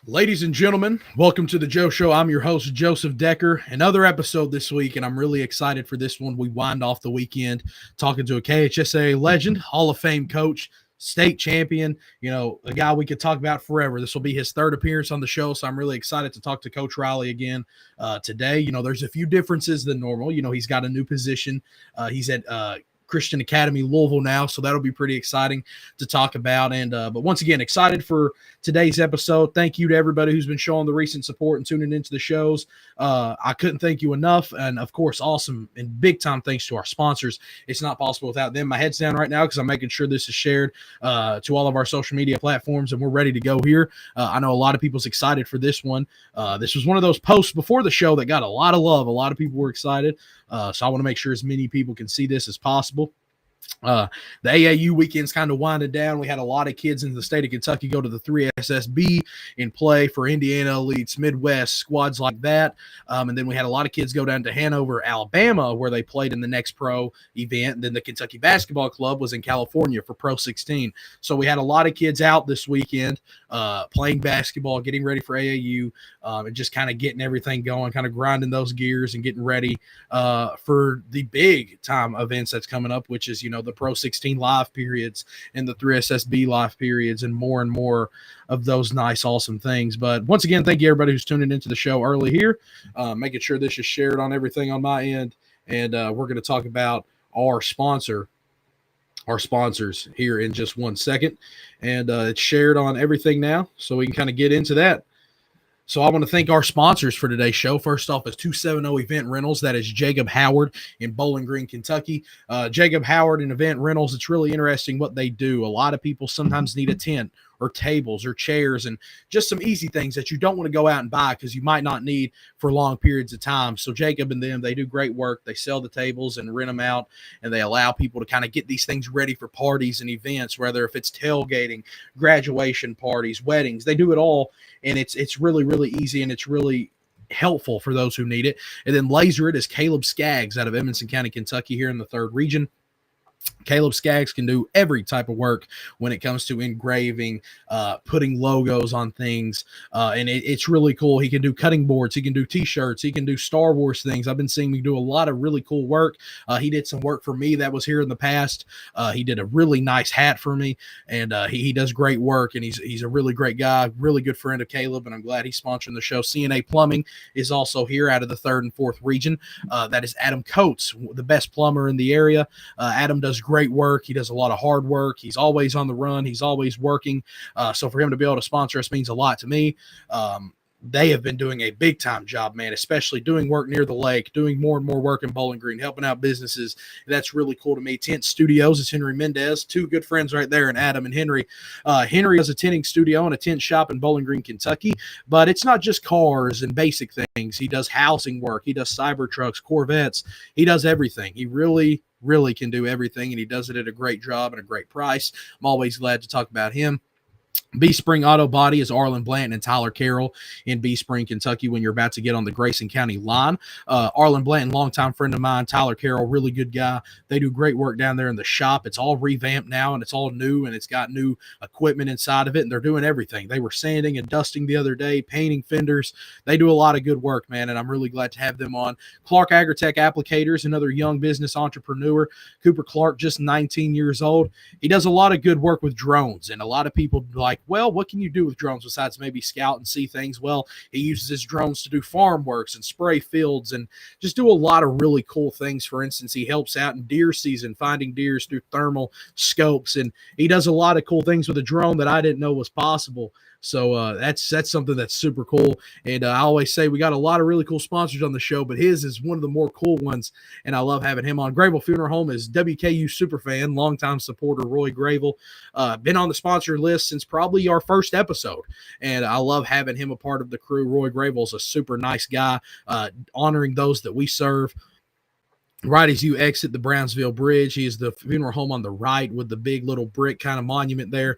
Ladies and gentlemen, welcome to the Joe Show. I'm your host, Joseph Decker. Another episode this week, and I'm really excited for this one. We wind off the weekend talking to a KHSAA legend, Hall of Fame coach, state champion, a guy we could talk about forever. This will be his third appearance on the show, so I'm really excited to talk to Coach Riley again today. There's a few differences than normal. He's got a new position. He's at Christian Academy Louisville now, so that'll be pretty exciting to talk about. And but once again, excited for today's episode. Thank you to everybody who's been showing the recent support and tuning into the shows. I couldn't thank you enough, and of course, awesome and big time thanks to our sponsors. It's not possible without them. My head's down right now because I'm making sure this is shared to all of our social media platforms, and we're ready to go here. I know a lot of people's excited for this one. This was one of those posts before the show that got a lot of love. A lot of people were excited. So I want to make sure as many people can see this as possible. The AAU weekend's kind of winding down. We had a lot of kids in the state of Kentucky go to the 3SSB and play for Indiana Elites, Midwest, squads like that. And then we had a lot of kids go down to Hanover, Alabama, where they played in the Next Pro event. And then the Kentucky Basketball Club was in California for Pro 16. So we had a lot of kids out this weekend playing basketball, getting ready for AAU, and just kind of getting everything going, kind of grinding those gears and getting ready for the big time events that's coming up, which is, the Pro 16 live periods and the 3SSB live periods and more of those nice, awesome things. But once again, thank you everybody who's tuning into the show early here, making sure this is shared on everything on my end. And we're going to talk about our sponsors here in just 1 second. And it's shared on everything now, so we can kind of get into that. So I want to thank our sponsors for today's show. First off is 270 Event Rentals. That is Jacob Howard in Bowling Green, Kentucky. Jacob Howard in Event Rentals, it's really interesting what they do. A lot of people sometimes need a tent or tables or chairs and just some easy things that you don't want to go out and buy because you might not need for long periods of time. So Jacob and them, they do great work. They sell the tables and rent them out, and they allow people to kind of get these things ready for parties and events, whether if it's tailgating, graduation parties, weddings. They do it all, and it's really, really easy, and it's really helpful for those who need it. And then Laser It is Caleb Skaggs out of Edmonson County, Kentucky, here in the 3rd region. Caleb Skaggs can do every type of work when it comes to engraving, putting logos on things, and it's really cool. He can do cutting boards. He can do T-shirts. He can do Star Wars things. I've been seeing him do a lot of really cool work. He did some work for me that was here in the past. He did a really nice hat for me, and he does great work, and he's a really great guy, really good friend of Caleb, and I'm glad he's sponsoring the show. CNA Plumbing is also here out of the 3rd and 4th region. That is Adam Coates, the best plumber in the area. Adam does great work. He does a lot of hard work. He's always on the run. He's always working. So for him to be able to sponsor us means a lot to me. They have been doing a big time job, man, especially doing work near the lake, doing more and more work in Bowling Green, helping out businesses. That's really cool to me. Tent Studios is Henry Mendez, 2 good friends right there, and Adam and Henry. Henry has a tenting studio and a tent shop in Bowling Green, Kentucky, but it's not just cars and basic things. He does housing work. He does cyber trucks, Corvettes. He does everything. He really can do everything, and he does it at a great job and a great price. I'm always glad to talk about him. B Spring Auto Body is Arlen Blanton and Tyler Carroll in B Spring, Kentucky, when you're about to get on the Grayson County line. Arlen Blanton, longtime friend of mine. Tyler Carroll, really good guy. They do great work down there in the shop. It's all revamped now, and it's all new, and it's got new equipment inside of it, and they're doing everything. They were sanding and dusting the other day, painting fenders. They do a lot of good work, man, and I'm really glad to have them on. Clark Agritech Applicators, another young business entrepreneur. Cooper Clark, just 19 years old. He does a lot of good work with drones, and a lot of people like, well, what can you do with drones besides maybe scout and see things? Well, he uses his drones to do farm works and spray fields and just do a lot of really cool things. For instance, he helps out in deer season, finding deers through thermal scopes, and he does a lot of cool things with a drone that I didn't know was possible. So that's something that's super cool. And I always say we got a lot of really cool sponsors on the show, but his is one of the more cool ones, and I love having him on. Grayville Funeral Home is WKU superfan, longtime supporter Roy Grayville. Been on the sponsor list since probably our first episode, and I love having him a part of the crew. Roy Grayville is a super nice guy, honoring those that we serve. Right as you exit the Brownsville Bridge, he is the funeral home on the right with the big little brick kind of monument there.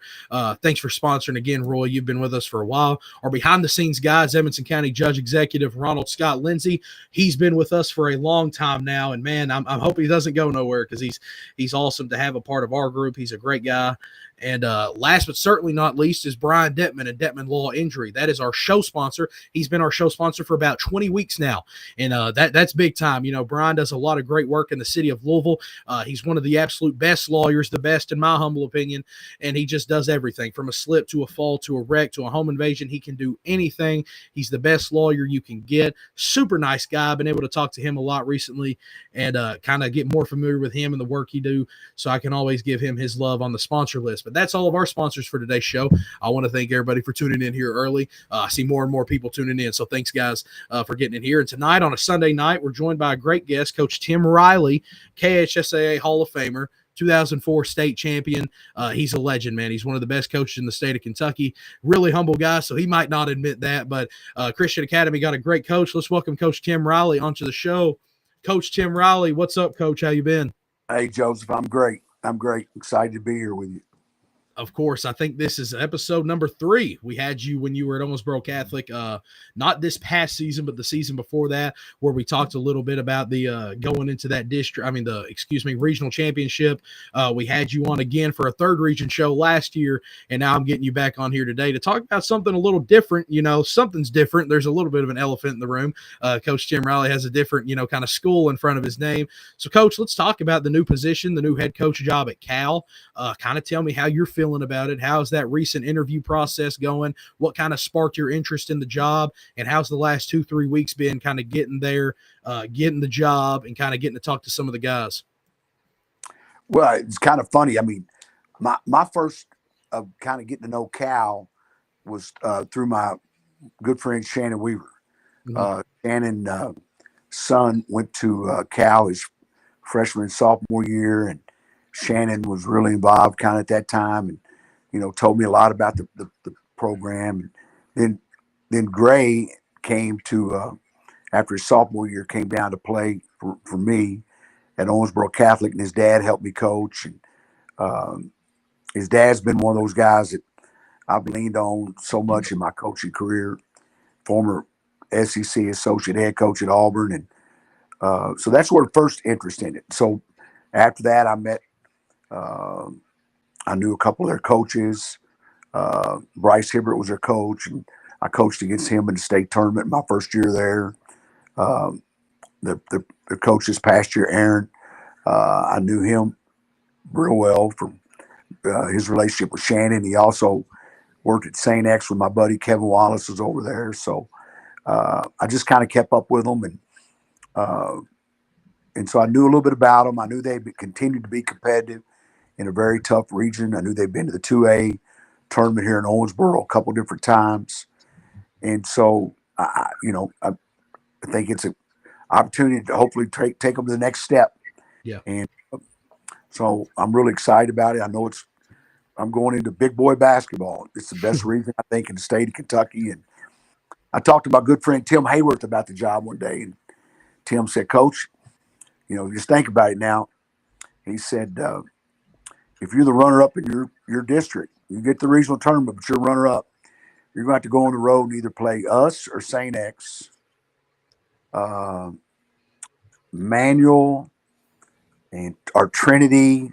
Thanks for sponsoring again, Roy. You've been with us for a while. Our behind-the-scenes guys, Edmonson County Judge Executive Ronald Scott Lindsay. He's been with us for a long time now, and man, I'm hoping he doesn't go nowhere because he's awesome to have a part of our group. He's a great guy. And last but certainly not least is Brian Detman and Detman Law Injury. That is our show sponsor. He's been our show sponsor for about 20 weeks now, and that's big time. Brian does a lot of great work in the city of Louisville. He's one of the absolute best lawyers, the best in my humble opinion, and he just does everything from a slip to a fall to a wreck to a home invasion. He can do anything. He's the best lawyer you can get. Super nice guy. I've been able to talk to him a lot recently and kind of get more familiar with him and the work he do, so I can always give him his love on the sponsor list. But that's all of our sponsors for today's show. I want to thank everybody for tuning in here early. I see more and more people tuning in, so thanks, guys, for getting in here. And tonight on a Sunday night, we're joined by a great guest, Coach Tim Riley, KHSAA Hall of Famer, 2004 state champion. He's a legend, man. He's one of the best coaches in the state of Kentucky. Really humble guy, so he might not admit that, but Christian Academy got a great coach. Let's welcome Coach Tim Riley onto the show. Coach Tim Riley, what's up, Coach? How you been? Hey, Joseph, I'm great. Excited to be here with you. Of course, I think this is episode number 3. We had you when you were at Owensboro Catholic, not this past season, but the season before that, where we talked a little bit about the going into that regional championship. We had you on again for a third region show last year, and now I'm getting you back on here today to talk about something a little different. Something's different. There's a little bit of an elephant in the room. Coach Tim Riley has a different, kind of school in front of his name. So, Coach, let's talk about the new position, the new head coach job at Cal. Kind of tell me how you're feeling about it. How's that recent interview process going? What kind of sparked your interest in the job? And how's the last 2-3 weeks been kind of getting there, getting the job and kind of getting to talk to some of the guys? Well, it's kind of funny. I mean, my first kind of getting to know Cal was through my good friend Shannon Weaver. Mm-hmm. Shannon's son went to Cal his freshman and sophomore year, and Shannon was really involved kind of at that time and, told me a lot about the program. And then Gray came to, after his sophomore year, came down to play for me at Owensboro Catholic, and his dad helped me coach. And his dad's been one of those guys that I've leaned on so much in my coaching career, former SEC associate head coach at Auburn. And so that's where the first interest in it. So after that, I knew a couple of their coaches. Bryce Hibbert was their coach, and I coached against him in the state tournament my first year there. The coach this past year, Aaron, I knew him real well from his relationship with Shannon. He also worked at St. X with my buddy Kevin Wallace was over there. So I just kind of kept up with them, and so I knew a little bit about them. I knew they continued to be competitive in a very tough region. I knew they'd been to the 2A tournament here in Owensboro a couple different times. And so, I think it's an opportunity to hopefully take them to the next step. Yeah. And so I'm really excited about it. I know I'm going into big boy basketball. It's the best region, I think, in the state of Kentucky. And I talked to my good friend Tim Hayworth about the job one day, and Tim said, Coach, just think about it now. He said, if you're the runner-up in your district, you get the regional tournament, but you're runner-up, you're going to have to go on the road and either play us or St. X, Manual, or Trinity.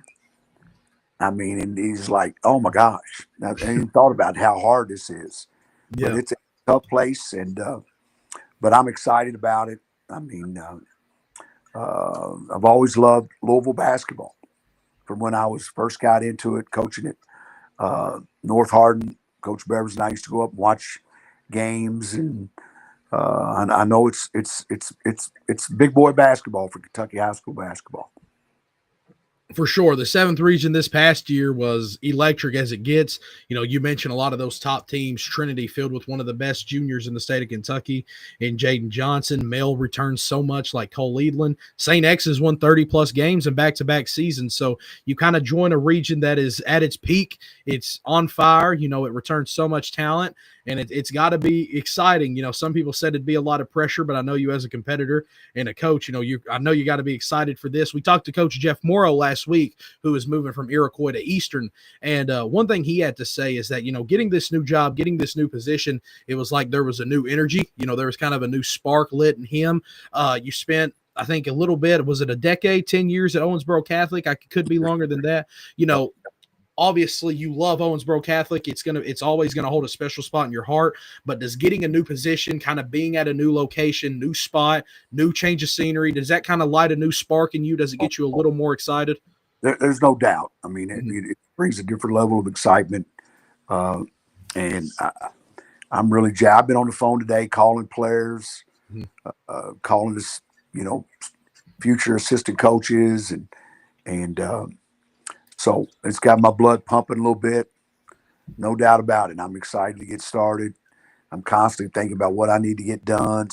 I mean, and he's like, oh, my gosh. I hadn't thought about how hard this is. Yeah. But it's a tough place, and but I'm excited about it. I mean, I've always loved Louisville basketball. From when I first got into it, coaching at North Hardin, Coach Beavers and I used to go up and watch games, and I know it's big boy basketball for Kentucky high school basketball. For sure. The 7th region this past year was electric as it gets. You mentioned a lot of those top teams. Trinity filled with one of the best juniors in the state of Kentucky in Jaden Johnson. Mel returns so much like Cole Eadlin. St. X has won 30-plus games in back-to-back seasons. So you kind of join a region that is at its peak. It's on fire. It returns so much talent. And it's got to be exciting. Some people said it'd be a lot of pressure, but I know you as a competitor and a coach, I know you got to be excited for this. We talked to Coach Jeff Morrow last week, who is moving from Iroquois to Eastern. And one thing he had to say is that, getting this new job, getting this new position, it was like there was a new energy. There was kind of a new spark lit in him. You spent, I think, a little bit, was it a decade, 10 years at Owensboro Catholic? I could be longer than that. obviously you love Owensboro Catholic. It's always gonna hold a special spot in your heart. But does getting a new position, kind of being at a new location, new spot, new change of scenery, does that kind of light a new spark in you? Does it get you a little more excited? There's no doubt. I mean, Mhm. it brings a different level of excitement. Uh, and I'm really jazzed. I've been on the phone today calling players, Mhm. calling this, future assistant coaches, and so it's got my blood pumping a little bit, no doubt about it. I'm excited to get started. I'm constantly thinking about what I need to get done.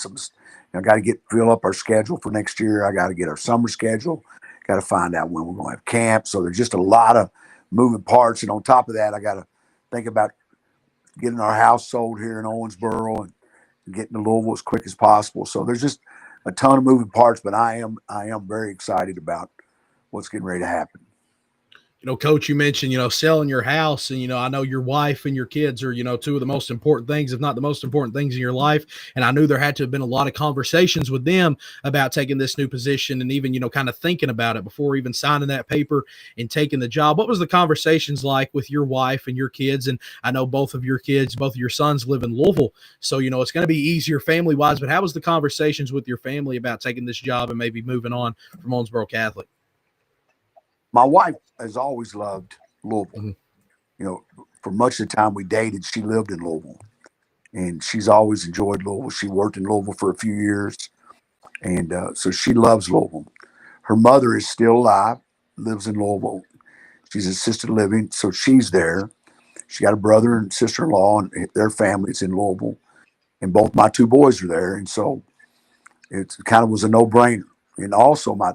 I got to fill up our schedule for next year. I got to get our summer schedule. Got to find out when we're going to have camp. So there's just a lot of moving parts, and on top of that, I got to think about getting our house sold here in Owensboro and getting to Louisville as quick as possible. So there's just a ton of moving parts, but I am very excited about what's getting ready to happen. Coach, you mentioned, selling your house, and, I know your wife and your kids are, two of the most important things, if not the most important things in your life. And I knew there had to have been a lot of conversations with them about taking this new position and even, kind of thinking about it before even signing that paper and taking the job. What was the conversations like with your wife and your kids? And I know both of your sons live in Louisville. So, it's going to be easier family wise, but how was the conversations with your family about taking this job and maybe moving on from Owensboro Catholic? My wife has always loved Louisville. Mm-hmm. For much of the time we dated, she lived in Louisville, and she's always enjoyed Louisville. She worked in Louisville for a few years, and so she loves Louisville. Her mother is still alive, lives in Louisville. She's assisted living, so she's there. She got a brother and sister-in-law, and their family's in Louisville, and both my two boys are there, and so it kind of was a no-brainer. And also, my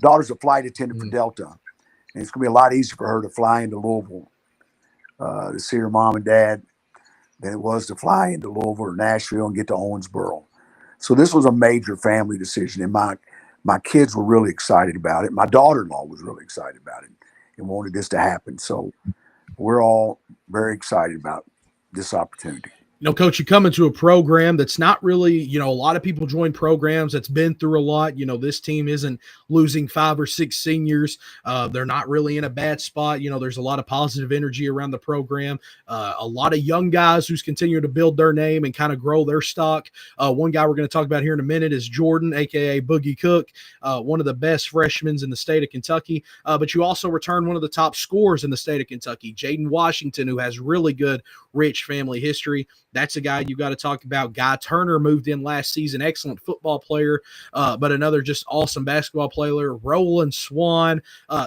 daughter's a flight attendant for Mm-hmm. Delta, and it's going to be a lot easier for her to fly into Louisville to see her mom and dad than it was to fly into Louisville or Nashville and get to Owensboro. So this was a major family decision, and my kids were really excited about it. My daughter-in-law was really excited about it and wanted this to happen. So we're all very excited about this opportunity. Coach, you come into a program that's not really, a lot of people join programs that's been through a lot. This team isn't losing 5 or 6 seniors. They're not really in a bad spot. There's a lot of positive energy around the program. A lot of young guys who's continuing to build their name and kind of grow their stock. One guy we're going to talk about here in a minute is Jordan, a.k.a. Boogie Cook, one of the best freshmen in the state of Kentucky. But you also return one of the top scorers in the state of Kentucky, Jaden Washington, who has really good, rich family history. That's a guy you got to talk about. Guy Turner moved in last season, excellent football player, but another just awesome basketball player. Roland Swan.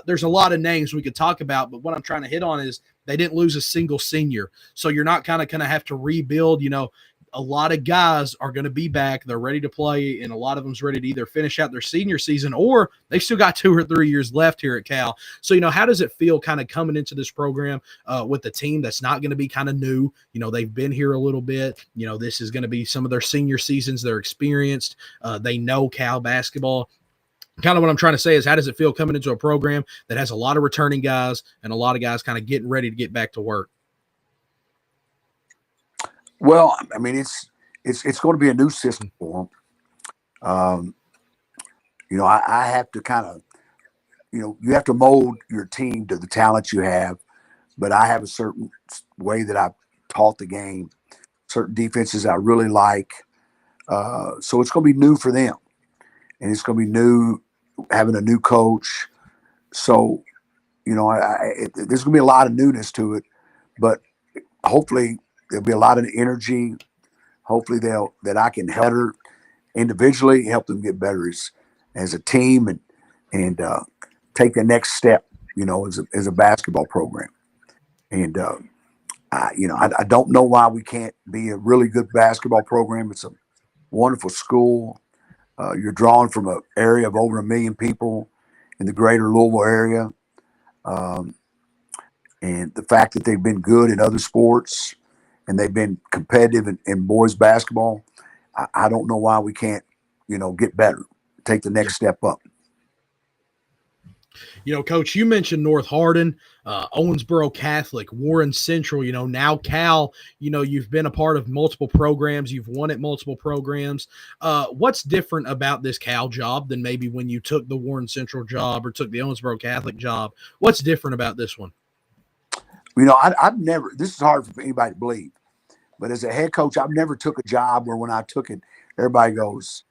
There's a lot of names we could talk about, but what I'm trying to hit on is they didn't lose a single senior. So you're not kind of going to have to rebuild, a lot of guys are going to be back. They're ready to play, and a lot of them's ready to either finish out their senior season or they still got 2 or 3 years left here at Cal. So, how does it feel kind of coming into this program with a team that's not going to be kind of new? They've been here a little bit. This is going to be some of their senior seasons. They're experienced. They know Cal basketball. Kind of what I'm trying to say is, how does it feel coming into a program that has a lot of returning guys and a lot of guys kind of getting ready to get back to work? Well, I mean, it's going to be a new system for them. I have to kind of, you have to mold your team to the talent you have, but I have a certain way that I've taught the game, certain defenses I really like. So it's going to be new for them, and it's going to be new having a new coach. So, there's going to be a lot of newness to it, but hopefully there'll be a lot of energy. Hopefully that I can help her individually, help them get better as a team, and take the next step, as a basketball program. And I don't know why we can't be a really good basketball program. It's a wonderful school. You're drawn from an area of over 1 million people in the greater Louisville area. And the fact that they've been good in other sports and they've been competitive in boys basketball, I don't know why we can't, get better, take the next step up. Coach, you mentioned North Hardin, Owensboro Catholic, Warren Central, now Cal, you've been a part of multiple programs. You've won at multiple programs. What's different about this Cal job than maybe when you took the Warren Central job or took the Owensboro Catholic job? What's different about this one? I've never. This is hard for anybody to believe, but as a head coach, I've never took a job where when I took it, everybody goes,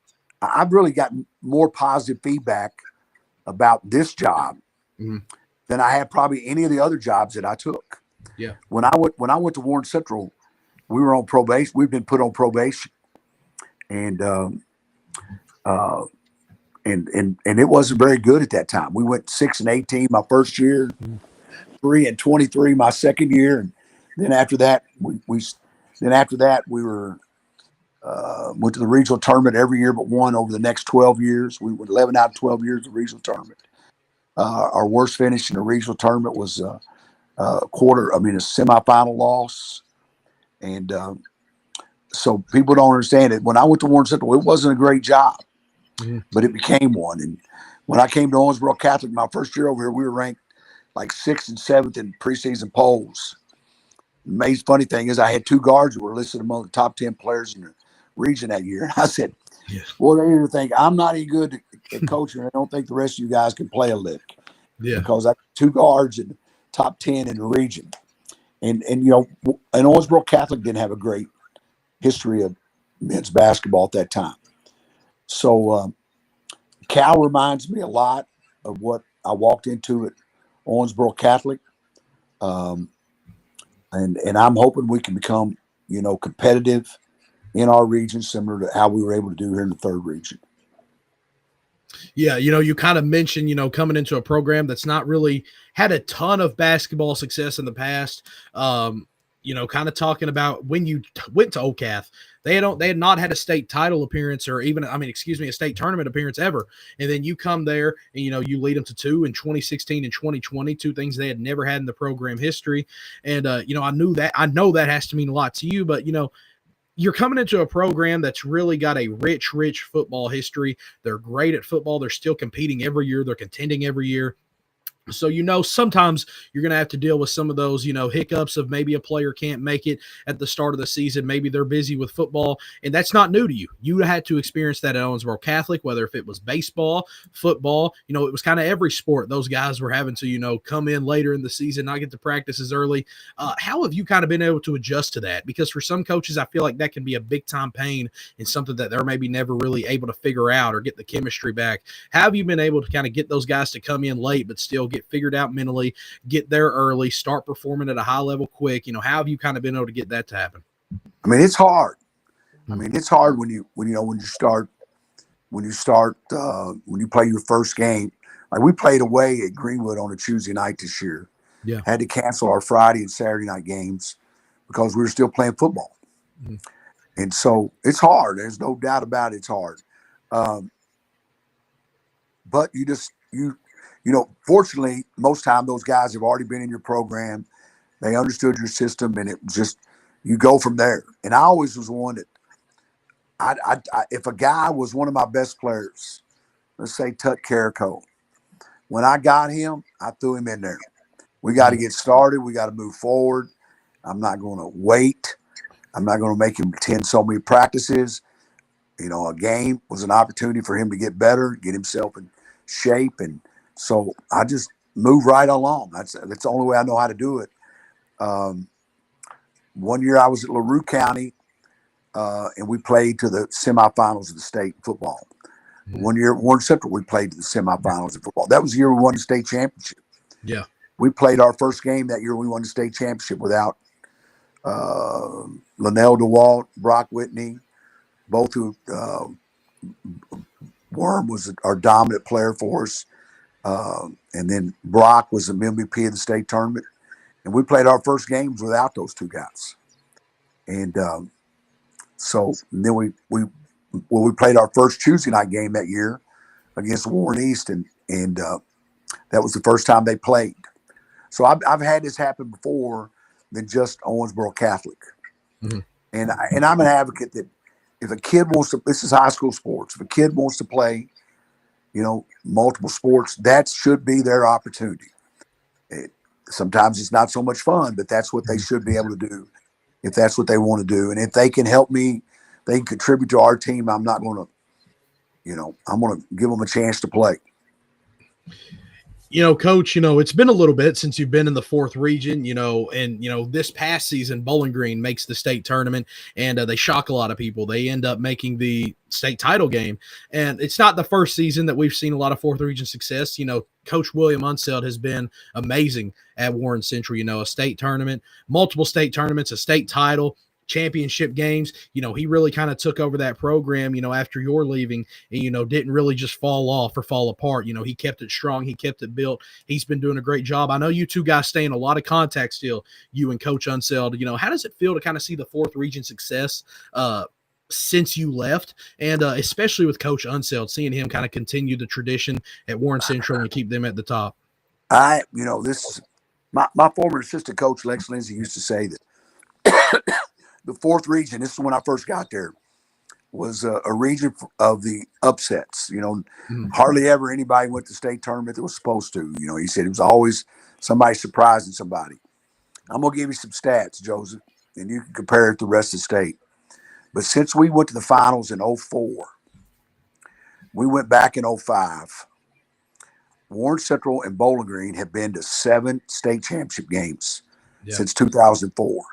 I've really gotten more positive feedback about this job Mhm. than I had probably any of the other jobs that I took. Yeah. When I went to Warren Central, we were on probation. We've been put on probation, and uh, and it wasn't very good at that time. We went 6-18 my first year, 3-23 my second year, and then after that we were went to the regional tournament every year but one over the next 12 years. We went 11 out of 12 years of regional tournament. Our worst finish in the regional tournament was a semifinal loss. And so people don't understand it. When I went to Warren Central, it wasn't a great job, Mhm. but it became one. And when I came to Owensboro Catholic, my first year over here, we were ranked like 6th and 7th in preseason polls. The amazing funny thing is I had two guards that were listed among the top 10 players in the region that year. And I said, Yeah. well, they either think I'm not any good at coaching, or I don't think the rest of you guys can play a lick, Yeah. because I got two guards in the top 10 in the region. And and Owensboro Catholic didn't have a great history of men's basketball at that time. So Cal reminds me a lot of what I walked into at Owensboro Catholic. Um, and I'm hoping we can become, competitive in our region, similar to how we were able to do here in the third region. Yeah, you kind of mentioned, coming into a program that's not really had a ton of basketball success in the past. Kind of talking about when you went to OCATH, they had not had a state title appearance, or even, a state tournament appearance ever. And then you come there and you lead them to two in 2016 and 2020, two things they had never had in the program history. And I know that has to mean a lot to you, but you're coming into a program that's really got a rich football history. They're great at football. They're still competing every year. They're contending every year. So, sometimes you're going to have to deal with some of those, hiccups of maybe a player can't make it at the start of the season. Maybe they're busy with football, and that's not new to you. You had to experience that at Owensboro Catholic, whether if it was baseball, football, it was kind of every sport. Those guys were having to, come in later in the season, not get to practice as early. How have you kind of been able to adjust to that? Because for some coaches, I feel like that can be a big time pain and something that they're maybe never really able to figure out or get the chemistry back. How have you been able to kind of get those guys to come in late but still get figured out mentally, get there early, start performing at a high level quick? How have you kind of been able to get that to happen? It's hard. It's hard when you play your first game. Like, we played away at Greenwood on a Tuesday night this year. Yeah. Had to cancel our Friday and Saturday night games because we were still playing football. Mm-hmm. And so it's hard. There's no doubt about it. It's hard. But fortunately, most time those guys have already been in your program. They understood your system, and it just, you go from there. And I always was one that if a guy was one of my best players, let's say Tut Carico, when I got him, I threw him in there. We got to get started. We got to move forward. I'm not going to wait. I'm not going to make him attend so many practices. A game was an opportunity for him to get better, get himself in shape. And so I just move right along. That's the only way I know how to do it. One year I was at LaRue County, and we played to the semifinals of the state football. Mm-hmm. One year at Warren Central, we played to the semifinals of football. That was the year we won the state championship. Yeah. We played our first game that year. We won the state championship without Linnell DeWalt, Brock Whitney, both who Worm was our dominant player for us. And then Brock was the MVP of the state tournament. And we played our first games without those two guys. And so then we played our first Tuesday night game that year against Warren East, and that was the first time they played. So I've had this happen before than just Owensboro Catholic. Mm-hmm. And I'm an advocate that if a kid wants to, this is high school sports, if a kid wants to play, multiple sports, that should be their opportunity. Sometimes it's not so much fun, but that's what they should be able to do if that's what they want to do. And if they can help me, they can contribute to our team. I'm not going to, I'm going to give them a chance to play. Coach, it's been a little bit since you've been in the fourth region, and, this past season, Bowling Green makes the state tournament and they shock a lot of people. They end up making the state title game. And it's not the first season that we've seen a lot of fourth region success. Coach William Unseld has been amazing at Warren Central, a state tournament, multiple state tournaments, a state title, championship games. He really kind of took over that program, after your leaving and, didn't really just fall off or fall apart. He kept it strong. He kept it built. He's been doing a great job. I know you two guys stay in a lot of contact still, you and Coach Unseld. How does it feel to kind of see the fourth region success since you left, and especially with Coach Unseld, seeing him kind of continue the tradition at Warren Central and keep them at the top? This is my former assistant coach, Lex Lindsay, used to say that the fourth region, this is when I first got there, was a region of the upsets. Hardly ever anybody went to state tournament that was supposed to. He said it was always somebody surprising somebody. I'm going to give you some stats, Joseph, and you can compare it to the rest of the state. But since we went to the finals in 2004, we went back in 2005. Warren Central and Bowling Green have been to 7 state championship games since 2004.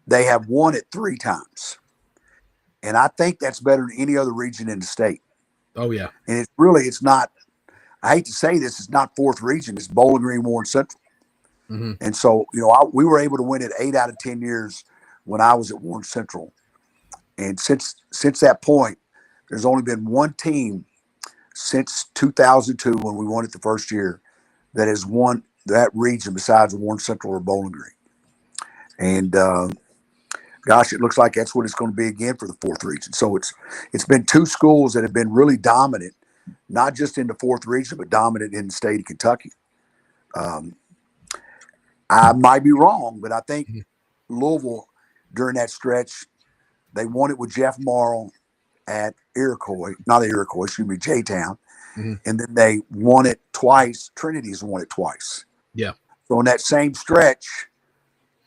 They have won it 3 times. And I think that's better than any other region in the state. Oh, yeah. And it's not, I hate to say this, it's not fourth region, it's Bowling Green, Warren Central. Mm-hmm. And so, we were able to win it 8 out of 10 years when I was at Warren Central. And since that point, there's only been one team since 2002, when we won it the first year, that has won that region besides Warren Central or Bowling Green. And gosh, it looks like that's what it's going to be again for the fourth region. So it's been 2 schools that have been really dominant, not just in the fourth region, but dominant in the state of Kentucky. I might be wrong, but I think Louisville, during that stretch, they won it with Jeff Morrow at J-Town. Mm-hmm. And then they won it twice. Trinity's won it twice. Yeah. So in that same stretch,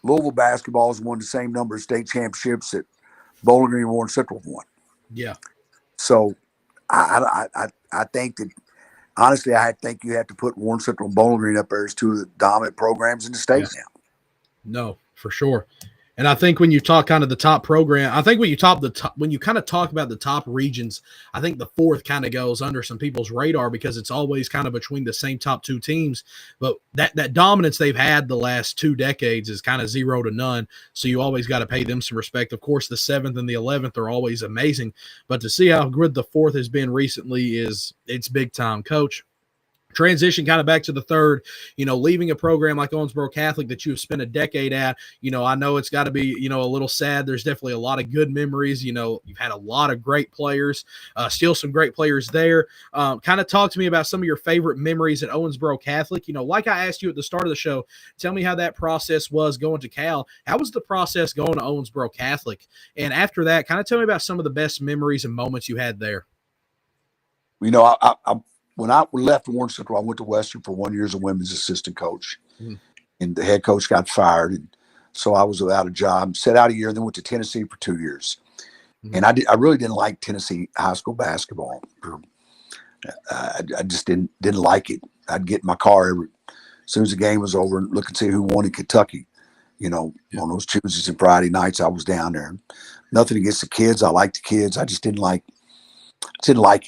Louisville basketball has won the same number of state championships that Bowling Green and Warren Central have won. Yeah. So I think that, honestly, I think you have to put Warren Central and Bowling Green up there as 2 of the dominant programs in the state now. No, for sure. And I think when you talk kind of the top program, I think when you kind of talk about the top regions, I think the fourth kind of goes under some people's radar because it's always kind of between the same top 2 teams. But that dominance they've had the last 2 decades is kind of 0 to none. So you always got to pay them some respect. Of course, the 7th and the 11th are always amazing. But to see how good the fourth has been recently it's big time. Coach, transition kind of back to the third, leaving a program like Owensboro Catholic that you have spent a decade at, I know it's got to be, a little sad. There's definitely a lot of good memories. You've had a lot of great players, still some great players there. Kind of talk to me about some of your favorite memories at Owensboro Catholic. Like I asked you at the start of the show, tell me how that process was going to Cal. How was the process going to Owensboro Catholic? And after that, kind of tell me about some of the best memories and moments you had there. When I left Warren Central, I went to Western for 1 year as a women's assistant coach, and the head coach got fired, and so I was without a job. Sat out a year, then went to Tennessee for 2 years, and I really didn't like Tennessee high school basketball. I just didn't like it. I'd get in my car as soon as the game was over and look and see who won in Kentucky. On those Tuesdays and Friday nights, I was down there. Nothing against the kids. I liked the kids. I just didn't like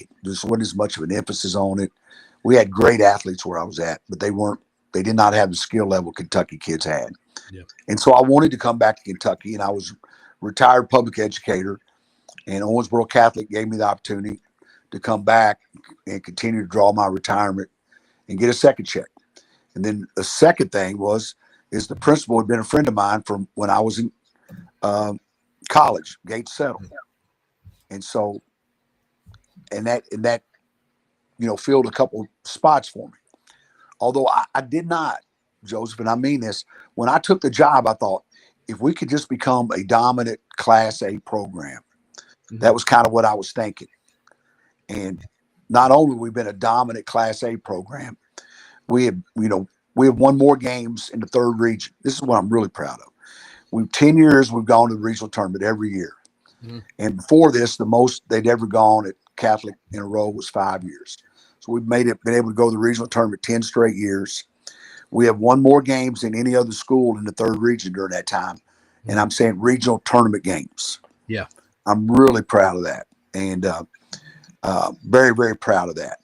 it. There wasn't as much of an emphasis on it. We had great athletes where I was at, but they did not have the skill level Kentucky kids had. Yeah. And so I wanted to come back to Kentucky, and I was a retired public educator, and Owensboro Catholic gave me the opportunity to come back and continue to draw my retirement and get a second check. And then the second thing is the principal had been a friend of mine from when I was in college, Gates Settle. And so, and that filled a couple spots for me. Although I did not, Joseph, and I mean this, when I took the job, I thought, if we could just become a dominant Class A program, that was kind of what I was thinking. And not only have we been a dominant Class A program, we have won more games in the third region. This is what I'm really proud of. 10 years we've gone to the regional tournament every year. And before this, the most they'd ever gone at Catholic in a row was 5 years. So we've been able to go to the regional tournament 10 straight years. We have won more games than any other school in the third region during that time. And I'm saying regional tournament games. Yeah. I'm really proud of that. And very, very proud of that.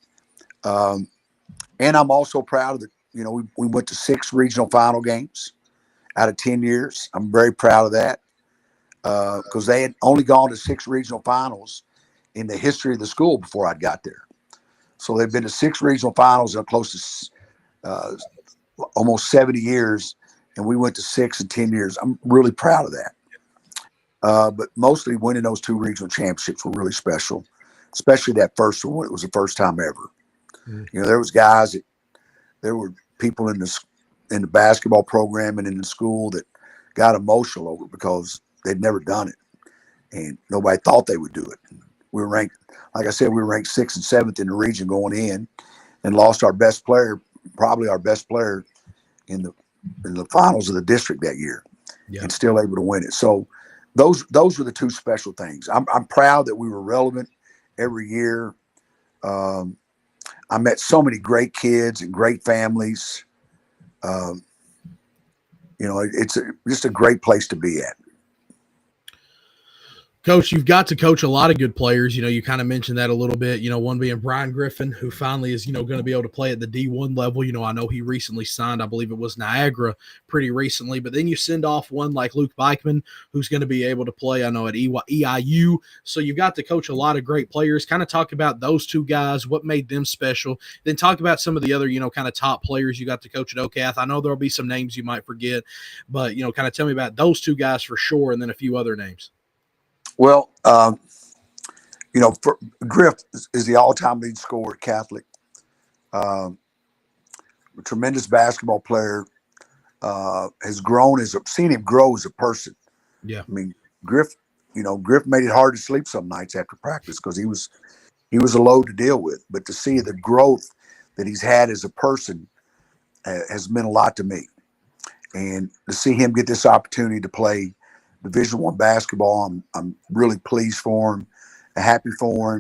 And I'm also proud of we went to 6 regional final games out of 10 years. I'm very proud of that because they had only gone to 6 regional finals in the history of the school before I got there. So they've been to 6 regional finals in close to almost 70 years, and we went to 6 in 10 years. I'm really proud of that. But mostly winning those 2 regional championships were really special, especially that first one. It was the first time ever. There was guys there were people in the basketball program and in the school that got emotional over it because they'd never done it, and nobody thought they would do it. We were ranked, like I said, we were ranked 6th and 7th in the region going in, and lost our best player, probably our best player in the finals of the district that year, and still able to win it. So those were the 2 special things. I'm proud that we were relevant every year. I met so many great kids and great families. It's just a great place to be at. Coach, you've got to coach a lot of good players. You kind of mentioned that a little bit, one being Brian Griffin, who finally is, going to be able to play at the D1 level. I know he recently signed, I believe it was Niagara pretty recently, but then you send off one like Luke Beichman, who's going to be able to play, I know, at EIU. So you've got to coach a lot of great players. Kind of talk about those 2 guys, what made them special. Then talk about some of the other, kind of top players you got to coach at OCATH. I know there'll be some names you might forget, but, kind of tell me about those 2 guys for sure, and then a few other names. Well, Griff is the all-time lead scorer at Catholic. A tremendous basketball player. Has grown seen him grow as a person. Yeah. I mean, Griff made it hard to sleep some nights after practice because he was a load to deal with. But to see the growth that he's had as a person has meant a lot to me. And to see him get this opportunity to play Division I basketball, I'm really pleased for him, happy for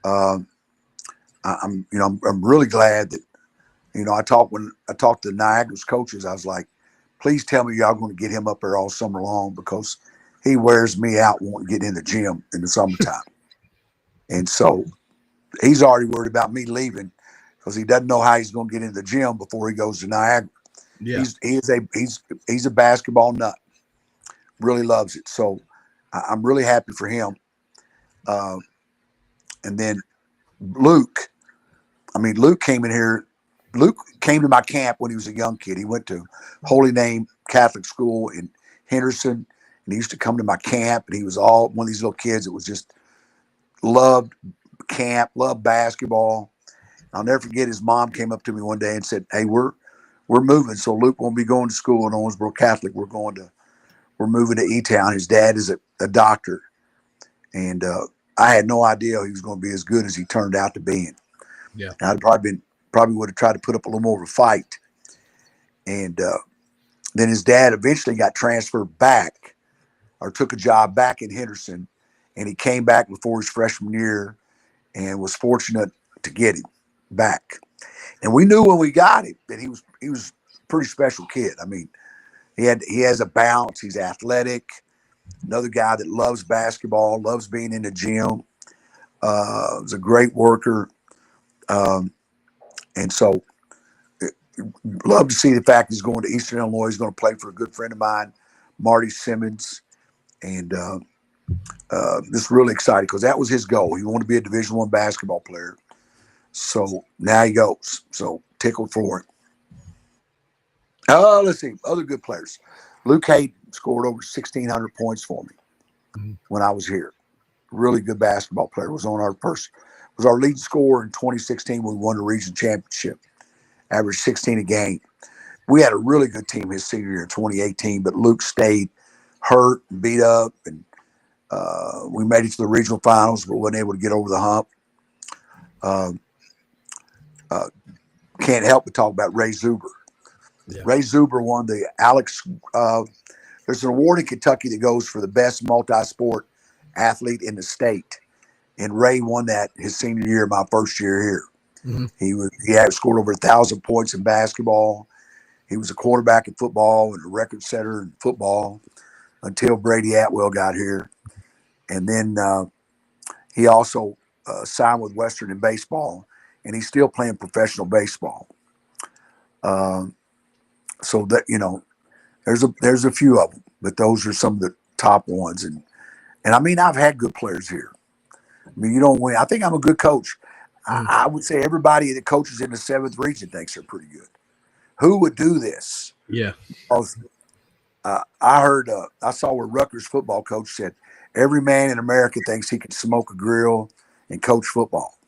him. I'm really glad that I talked to Niagara's coaches. I was like, please tell me y'all going to get him up there all summer long because he wears me out wanting to get in the gym in the summertime. And so he's already worried about me leaving because he doesn't know how he's going to get in the gym before he goes to Niagara. Yeah. He's a basketball nut. Really loves it. So I'm really happy for him. And then Luke came in here. Luke came to my camp when he was a young kid. He went to Holy Name Catholic School in Henderson, and he used to come to my camp. And he was one of these little kids that was just loved camp, loved basketball. I'll never forget. His mom came up to me one day and said, "Hey, we're moving, so Luke won't be going to school in Owensboro Catholic. We're moving to E-Town. His dad is a doctor, and I had no idea he was going to be as good as he turned out to be. Yeah, I'd probably would have tried to put up a little more of a fight. And then his dad eventually got transferred back or took a job back in Henderson, and he came back before his freshman year and was fortunate to get him back. And we knew when we got him that he was a pretty special kid. I mean, he has a bounce. He's athletic. Another guy that loves basketball, loves being in the gym. Is a great worker. And so love to see the fact he's going to Eastern Illinois. He's going to play for a good friend of mine, Marty Simmons. And just really excited because that was his goal. He wanted to be a Division I basketball player. So now he goes. So tickled for him. Let's see. Other good players. Luke Hayden scored over 1,600 points for me when I was here. Really good basketball player. Was our lead scorer in 2016 when we won the region championship. Averaged 16 a game. We had a really good team his senior year in 2018, but Luke stayed hurt and beat up, and we made it to the regional finals, but wasn't able to get over the hump. Can't help but talk about Ray Zuber. Yeah. Ray Zuber won the Alex. There's an award in Kentucky that goes for the best multi-sport athlete in the state, and Ray won that his senior year, my first year here. Mhm. He had scored over 1,000 points in basketball. He was a quarterback in football and a record setter in football until Brady Atwell got here. And then he also signed with Western in baseball, and he's still playing professional baseball. So that, there's a few of them, but those are some of the top ones. And I mean, I've had good players here. I mean, you don't win. I think I'm a good coach. Mhm. I would say everybody that coaches in the 7th region thinks they're pretty good. Who would do this? Yeah. Because, I saw where Rutgers football coach said every man in America thinks he can smoke a grill and coach football.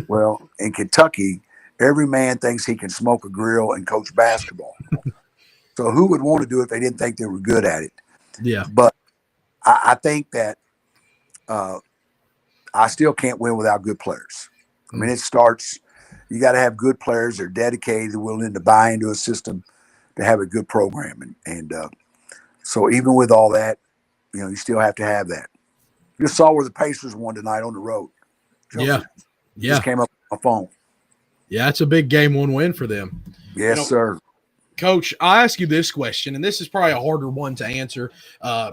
Well, in Kentucky, every man thinks he can smoke a grill and coach basketball. So who would want to do it if they didn't think they were good at it? Yeah. But I think that I still can't win without good players. I mean, you got to have good players that are dedicated, willing to buy into a system to have a good program. And so even with all that, you still have to have that. You saw where the Pacers won tonight on the road. Yeah. You just came up on my phone. Yeah, it's a big game 1 win for them. Yes, sir. Coach, I'll ask you this question, and this is probably a harder one to answer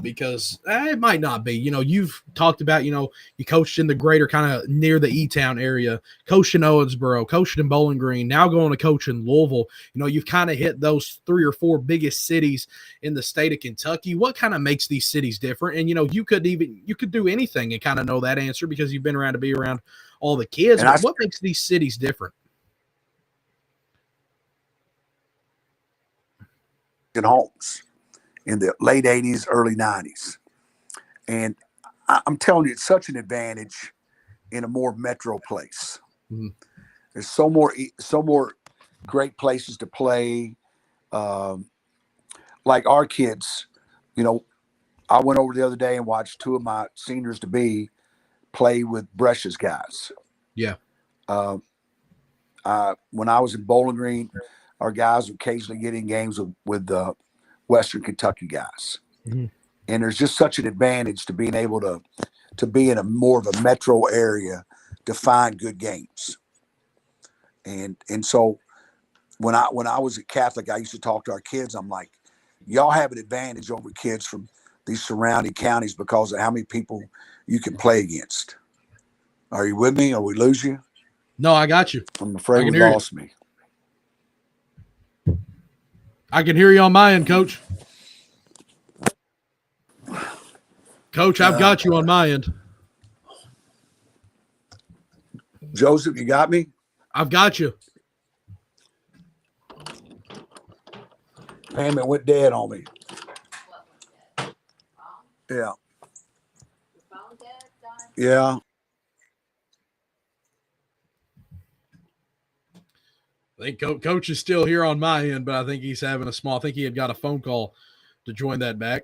because it might not be. You've talked about, you coached in the greater kind of near the E-Town area, coached in Owensboro, coached in Bowling Green, now going to coach in Louisville. You've kind of hit those 3 or 4 biggest cities in the state of Kentucky. What kind of makes these cities different? And, you could do anything and kind of know that answer because you've been around to be around all the kids. But what makes these cities different? In homes in the late 80s, early 90s. And I'm telling you, it's such an advantage in a more metro place. Mm-hmm. There's so more great places to play. Like our kids, I went over the other day and watched 2 of my seniors to be play with Brescia's guys. Yeah. When I was in Bowling Green, our guys would occasionally get in games with Western Kentucky guys. Mm-hmm. And there's just such an advantage to being able to be in a more of a metro area to find good games. And so when I was at Catholic, I used to talk to our kids. I'm like, y'all have an advantage over kids from these surrounding counties because of how many people you can play against. Are you with me or we lose you? No, I got you. I'm afraid we lost me. I can hear you on my end, Coach. Coach, I've got you on my end. Joseph, you got me? I've got you. Damn, it went dead on me. Yeah. Yeah. I think Coach is still here on my end, but I think he's having I think he had got a phone call to join that back.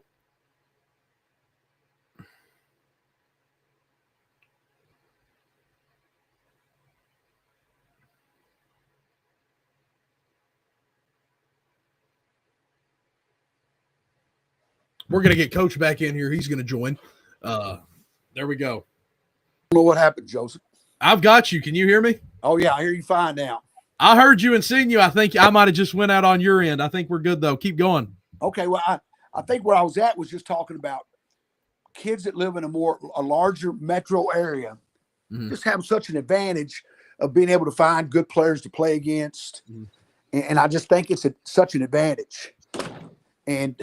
We're going to get Coach back in here. He's going to join. There we go. I don't know what happened, Joseph. I've got you. Can you hear me? Oh, yeah, I hear you fine now. I heard you and seen you. I think I might have just went out on your end. I think we're good, though. Keep going. Okay, well, I think where I was at was just talking about kids that live in a larger metro area just have such an advantage of being able to find good players to play against. And I just think it's such an advantage. And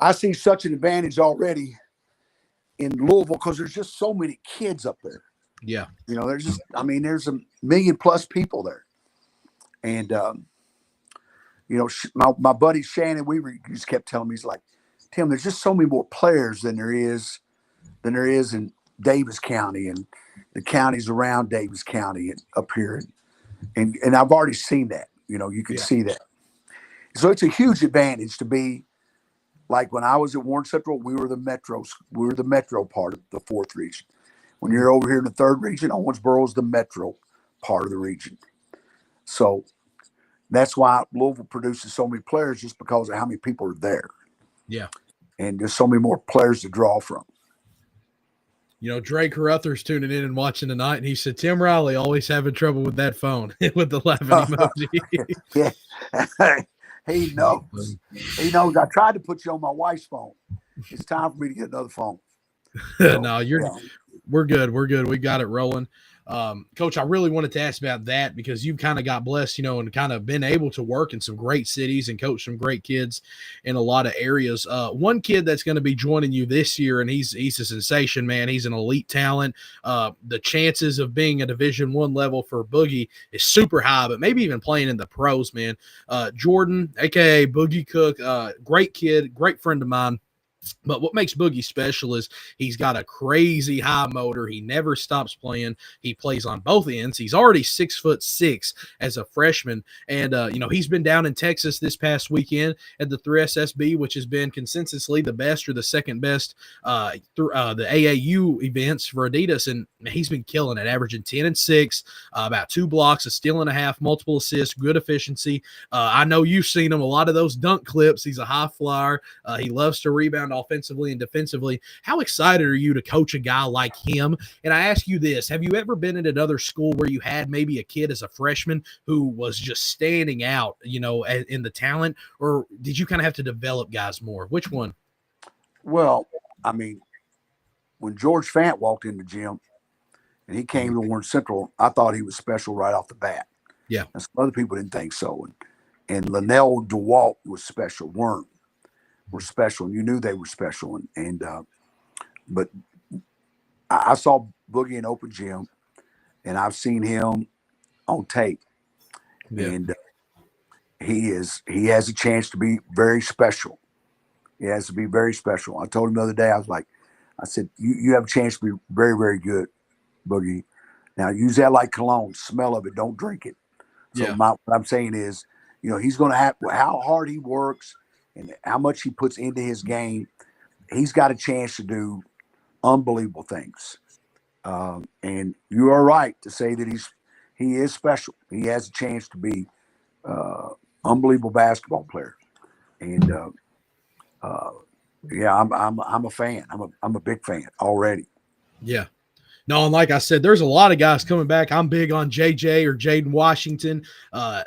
I see such an advantage already in Louisville because there's just so many kids up there. Yeah. There's there's 1 million plus people there. And, my buddy Shannon Weaver just kept telling me, he's like, Tim, there's just so many more players than there is in Davis County and the counties around Davis County and up here. And I've already seen that, you can see that. So it's a huge advantage to be like when I was at Warren Central, we were the metro part of the 4th region. When you're over here in the 3rd region, Owensboro is the metro part of the region. So that's why Louisville produces so many players, just because of how many people are there. Yeah. And there's so many more players to draw from. Drake Carruthers tuning in and watching tonight, and he said Tim Riley always having trouble with that phone with the laughing emoji. Yeah. He knows. He knows. I tried to put you on my wife's phone. It's time for me to get another phone. So, No, we're good. We're good. We got it rolling. Coach, I really wanted to ask about that because you've kind of got blessed, and kind of been able to work in some great cities and coach some great kids in a lot of areas. One kid that's going to be joining you this year, and he's a sensation, man. He's an elite talent. The chances of being a Division I level for Boogie is super high, but maybe even playing in the pros, man. Jordan, aka Boogie Cook, great kid, great friend of mine. But what makes Boogie special is he's got a crazy high motor. He never stops playing. He plays on both ends. He's already 6'6" as a freshman. And, he's been down in Texas this past weekend at the 3SSB, which has been consensusly the best or the second best through the AAU events for Adidas. And he's been killing it, averaging 10 and 6, about 2 blocks, a steal and a half, multiple assists, good efficiency. I know you've seen him, a lot of those dunk clips. He's a high flyer. He loves to rebound offensively and defensively. How excited are you to coach a guy like him? And I ask you this, have you ever been at another school where you had maybe a kid as a freshman who was just standing out, in the talent, or did you kind of have to develop guys more? Which one? Well, I mean, when George Fant walked in the gym and he came to Warren Central, I thought he was special right off the bat. Yeah. And some other people didn't think so. And Linnell DeWalt was special. Were special, and you knew they were special. But I saw Boogie in open gym, and I've seen him on tape, and he has a chance to be very special. He has to be very special. I told him the other day, I said, you have a chance to be very, very good, Boogie. Now use that like cologne, smell of it, don't drink it. So what I'm saying is, he's going to have how hard he works and how much he puts into his game. He's got a chance to do unbelievable things. And you are right to say that he is special. He has a chance to be unbelievable basketball player. And I'm a fan. I'm a big fan already. Yeah. No, and like I said, there's a lot of guys coming back. I'm big on JJ or Jaden Washington.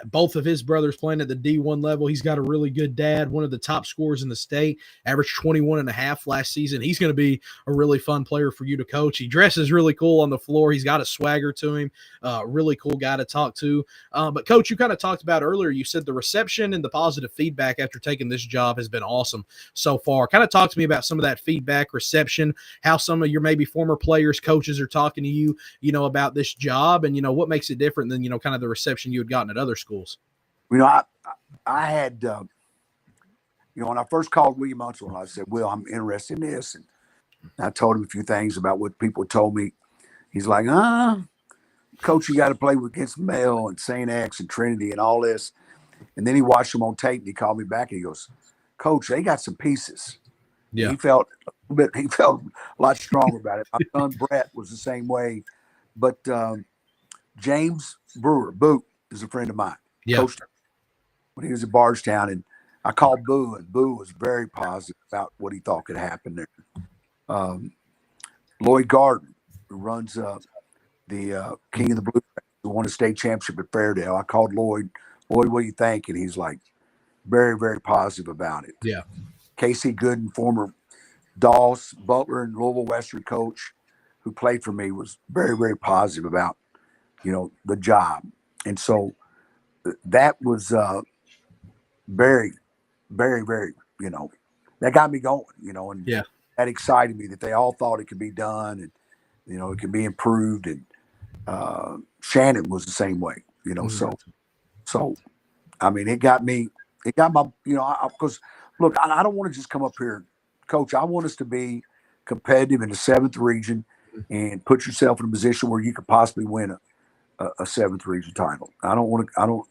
Both of his brothers playing at the D1 level. He's got a really good dad, one of the top scorers in the state, averaged 21 and a half last season. He's going to be a really fun player for you to coach. He dresses really cool on the floor. He's got a swagger to him, really cool guy to talk to. But Coach, you kind of talked about earlier, you said the reception and the positive feedback after taking this job has been awesome so far. Kind of talk to me about some of that feedback, reception, how some of your maybe former players, coaches are talking to you, about this job, and what makes it different than kind of the reception you had gotten at other schools. I had when I first called William Munsell, I said, Will, I'm interested in this, and I told him a few things about what people told me. He's like, Coach, you got to play against Mel and St. X and Trinity and all this. And then he watched them on tape and he called me back and he goes, Coach, they got some pieces. Yeah. He felt a lot stronger about it. My son Brett was the same way. But James Brewer, Boo, is a friend of mine. Yeah. Coached when he was at Bardstown, and I called Boo, and Boo was very positive about what he thought could happen there. Lloyd Garden, who runs the King of the Blue, who won a state championship at Fairdale. I called Lloyd. Lloyd, what do you think? And he's like very, very positive about it. Yeah. Casey Gooden, former Doss, Butler, and Louisville Western coach who played for me, was very, very positive about, the job. And so that was very, very, very, that got me going, and that excited me that they all thought it could be done and, it could be improved. And Shannon was the same way, so, I mean, it got my, because look, I don't want to just come up here, Coach. I want us to be competitive in the 7th region and put yourself in a position where you could possibly win a 7th region title. I'm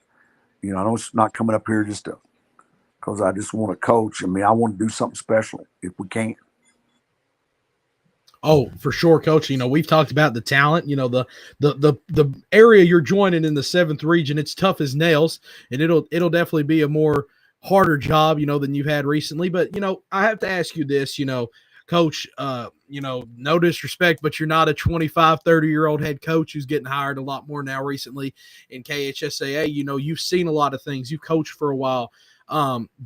not coming up here just because I just want to coach. I mean, I want to do something special if we can. Oh, for sure, Coach. We've talked about the talent. The area you're joining in the 7th region, it's tough as nails, and it'll definitely be a more harder job, than you've had recently. But I have to ask you this, Coach, no disrespect, but you're not a 25, 30-year-old head coach who's getting hired a lot more now recently in KHSAA. You've seen a lot of things. You've coached for a while.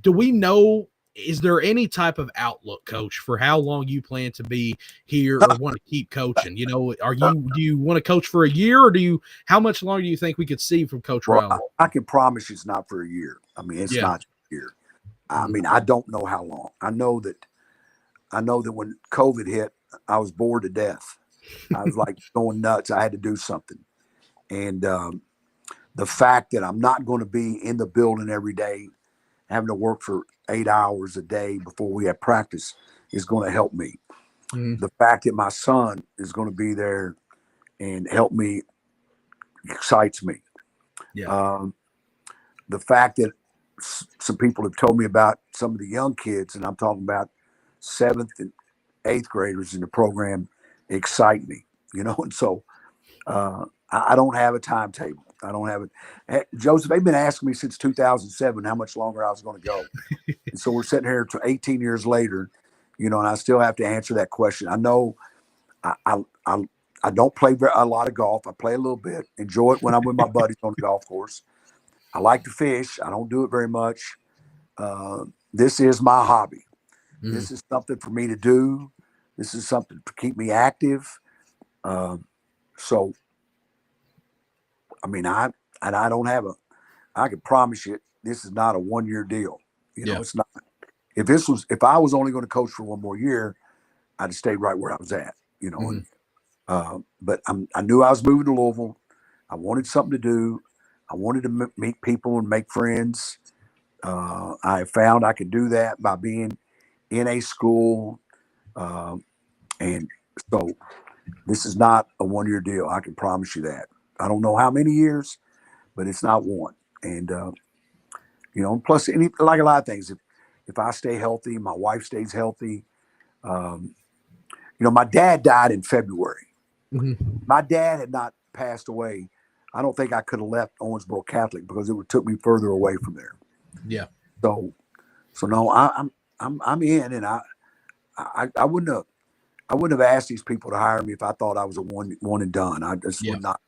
Do we know, is there any type of outlook, Coach, for how long you plan to be here or want to keep coaching? Do you want to coach for a year, or how much longer do you think we could see from Coach Well, Riley? I can promise you it's not for a year. I mean, it's Yeah. not a year. I mean, I don't know how long. I know that when COVID hit, I was bored to death. I was like going nuts. I had to do something. And the fact that I'm not going to be in the building every day, having to work for 8 hours a day before we have practice, is going to help me. Mhm. The fact that my son is going to be there and help me excites me. Yeah. The fact that some people have told me about some of the young kids, and I'm talking about 7th and 8th graders in the program, excite me, and so I don't have a timetable. I don't have it. Joseph, they've been asking me since 2007 how much longer I was going to go. And so we're sitting here 18 years later, and I still have to answer that question. I know I don't play a lot of golf. I play a little bit, enjoy it when I'm with my buddies on the golf course. I like to fish. I don't do it very much. This is my hobby. Mhm. This is something for me to do. This is something to keep me active. So, I mean, I don't have I can promise you, this is not a 1-year deal. Yeah. It's not. If I was only going to coach for 1 more year, I'd have stayed right where I was at. Mhm. But I knew I was moving to Louisville. I wanted something to do. I wanted to meet people and make friends. I found I could do that by being in a school. And so this is not a 1-year deal. I can promise you that. I don't know how many years, but it's not one. And, plus like a lot of things, if I stay healthy, my wife stays healthy. Um, my dad died in February. Mhm. My dad had not passed away. I don't think I could have left Owensboro Catholic because it would took me further away from there. Yeah. So no, I'm in, and I wouldn't have asked these people to hire me if I thought I was a one and done. I just Yeah. would not.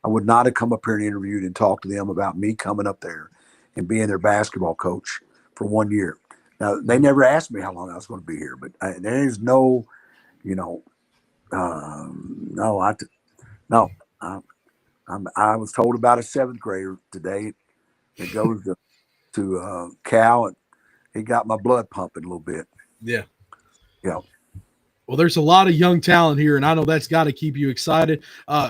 I would not have come up here and interviewed and talked to them about me coming up there and being their basketball coach for 1 year. Now they never asked me how long I was going to be here, but there is no, no, no. I was told about a 7th grader today that goes to Cal, and he got my blood pumping a little bit. Yeah. Yeah. Well, there's a lot of young talent here, and I know that's got to keep you excited.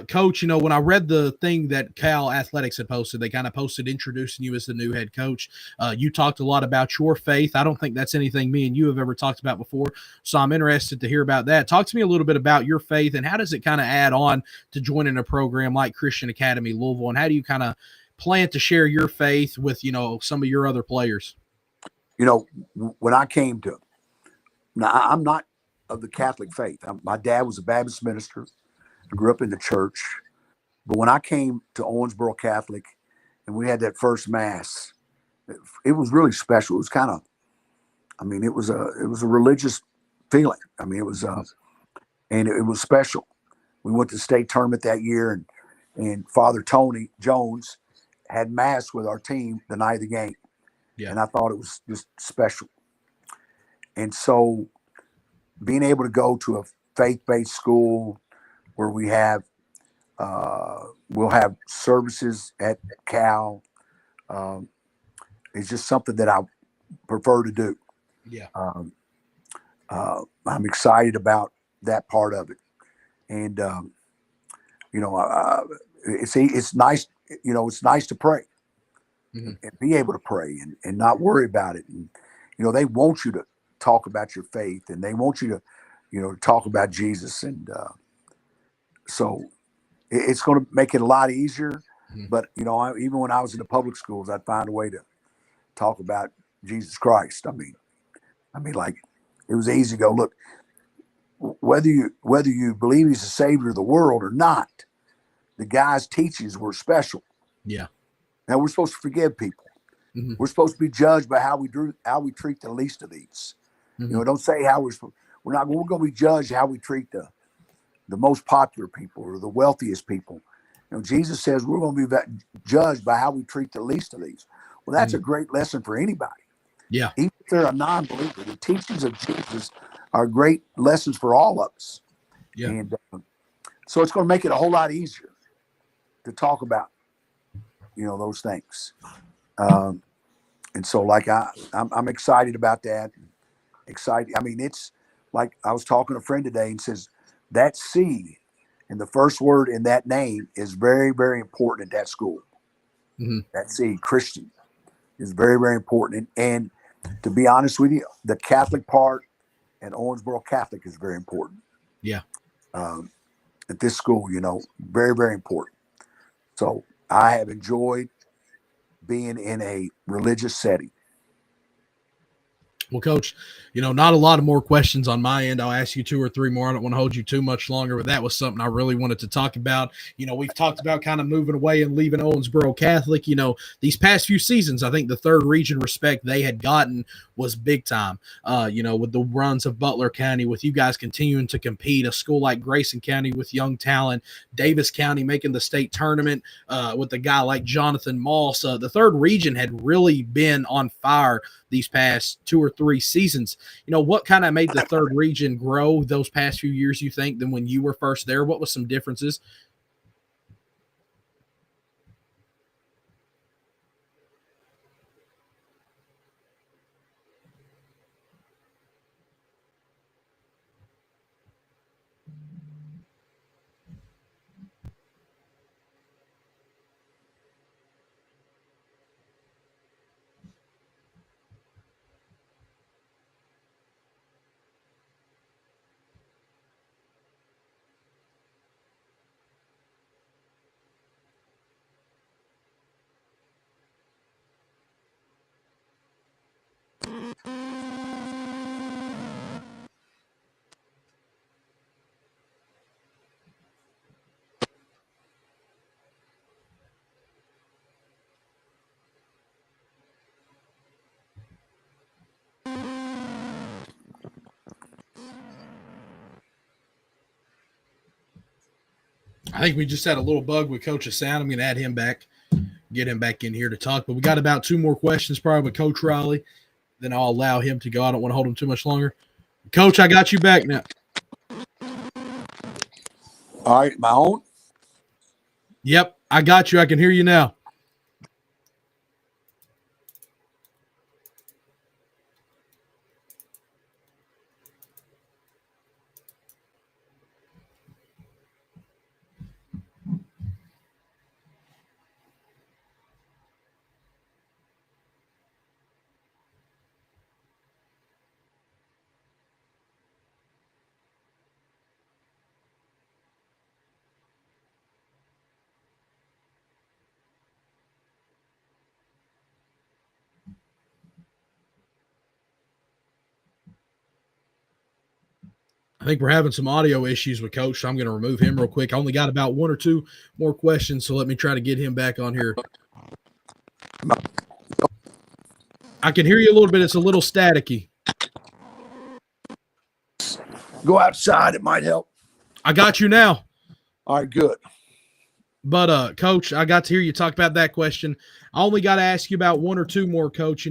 Coach, when I read the thing that Cal Athletics had posted, they kind of posted introducing you as the new head coach. You talked a lot about your faith. I don't think that's anything me and you have ever talked about before, so I'm interested to hear about that. Talk to me a little bit about your faith, and how does it kind of add on to joining a program like Christian Academy Louisville, and how do you kind of plan to share your faith with, some of your other players? When I came to, now I'm not of the Catholic faith. My dad was a Baptist minister. I grew up in the church. But when I came to Owensboro Catholic and we had that first mass, it was really special. It was kind of, it was a religious feeling. It was special. We went to the state tournament that year, and Father Tony Jones had mass with our team the night of the game. Yeah. And I thought it was just special. And so being able to go to a faith-based school where we'll have services at Cal, is just something that I prefer to do. Yeah. I'm excited about that part of it, and it's nice. It's nice to pray Mm-hmm. and be able to pray and not worry about it. And they want you to talk about your faith, and they want you to talk about Jesus, and so it's going to make it a lot easier. Mm-hmm. But even when I was in the public schools, I'd find a way to talk about Jesus Christ. Like it was easy to go, look, whether you believe he's the savior of the world or not, the guy's teachings were special. Yeah. Now we're supposed to forgive people. Mm-hmm. We're supposed to be judged by how we treat the least of these. Mm-hmm. Don't say how We're going to be judged how we treat the most popular people or the wealthiest people. Jesus says we're going to be judged by how we treat the least of these. Well, that's a great lesson for anybody. Yeah. Even if they're a non-believer, the teachings of Jesus are great lessons for all of us. Yeah. And so it's going to make it a whole lot easier to talk about, those things. And so, like, I'm excited about that. Excited. I mean, it's like I was talking to a friend today and says that C and the first word in that name is very, very important at that school. Mm-hmm. That C, Christian, is very, very important. And to be honest with you, the Catholic part at Owensboro Catholic is very important. Yeah. At this school, very, very important. So I have enjoyed being in a religious setting. Well, Coach, not a lot of more questions on my end. I'll ask you 2 or 3 more. I don't want to hold you too much longer, but that was something I really wanted to talk about. We've talked about kind of moving away and leaving Owensboro Catholic. These past few seasons, I think the third region respect they had gotten was big time. With the runs of Butler County, with you guys continuing to compete, a school like Grayson County with young talent, Davis County making the state tournament with a guy like Jonathan Moss. The third region had really been on fire these past 2 or 3 seasons. What kind of made the third region grow those past few years, you think, than when you were first there? What was some differences? I think we just had a little bug with Coach Hassan. I'm going to add him back, get him back in here to talk. But we got about 2 more questions probably with Coach Riley. Then I'll allow him to go. I don't want to hold him too much longer. Coach, I got you back now. All right, my own? Yep, I got you. I can hear you now. I think we're having some audio issues with Coach, so I'm going to remove him real quick. I only got about 1 or 2 more questions, so let me try to get him back on here. I can hear you a little bit. It's a little staticky. Go outside. It might help. I got you now. All right, good. But, Coach, I got to hear you talk about that question. I only got to ask you about 1 or 2 more, Coach.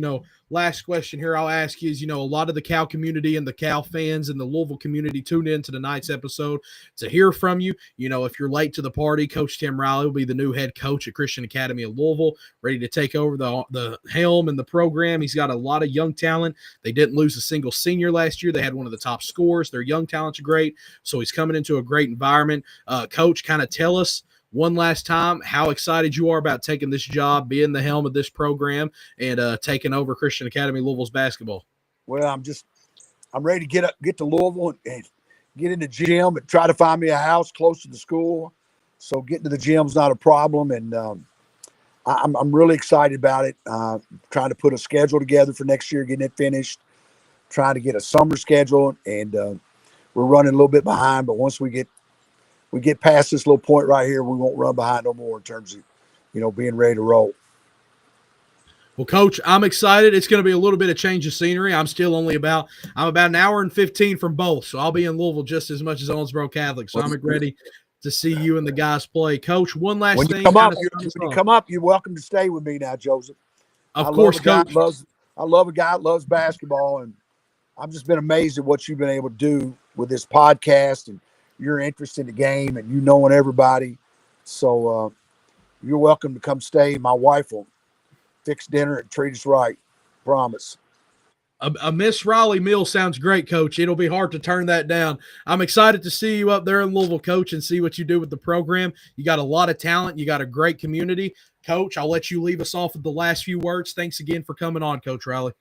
Last question here I'll ask you is, a lot of the Cal community and the Cal fans and the Louisville community tuned in to tonight's episode to hear from you. If you're late to the party, Coach Tim Riley will be the new head coach at Christian Academy of Louisville, ready to take over the helm and the program. He's got a lot of young talent. They didn't lose a single senior last year. They had one of the top scorers. Their young talent's great, so he's coming into a great environment. Coach, kind of tell us one last time how excited you are about taking this job, being the helm of this program, and taking over Christian Academy Louisville's basketball. Well, I'm ready to get to Louisville and get in the gym and try to find me a house close to the school. So getting to the gym's not a problem, and I'm really excited about it. Trying to put a schedule together for next year, getting it finished. Trying to get a summer schedule, and we're running a little bit behind. But once we get past this little point right here, we won't run behind no more in terms of, being ready to roll. Well, Coach, I'm excited. It's going to be a little bit of change of scenery. I'm about an hour and 15 from both, so I'll be in Louisville just as much as Owensboro Catholic. So I'm ready to see you and the guys play. Coach, one last When thing. you come up, you're welcome to stay with me now, Joseph. Of course, Coach. I love a guy that loves basketball, and I've just been amazed at what you've been able to do with this podcast and your interest in the game and you knowing everybody. So you're welcome to come stay. My wife will fix dinner and treat us right. Promise. A Miss Riley meal sounds great, Coach. It'll be hard to turn that down. I'm excited to see you up there in Louisville, Coach, and see what you do with the program. You got a lot of talent. You got a great community. Coach, I'll let you leave us off with the last few words. Thanks again for coming on, Coach Riley.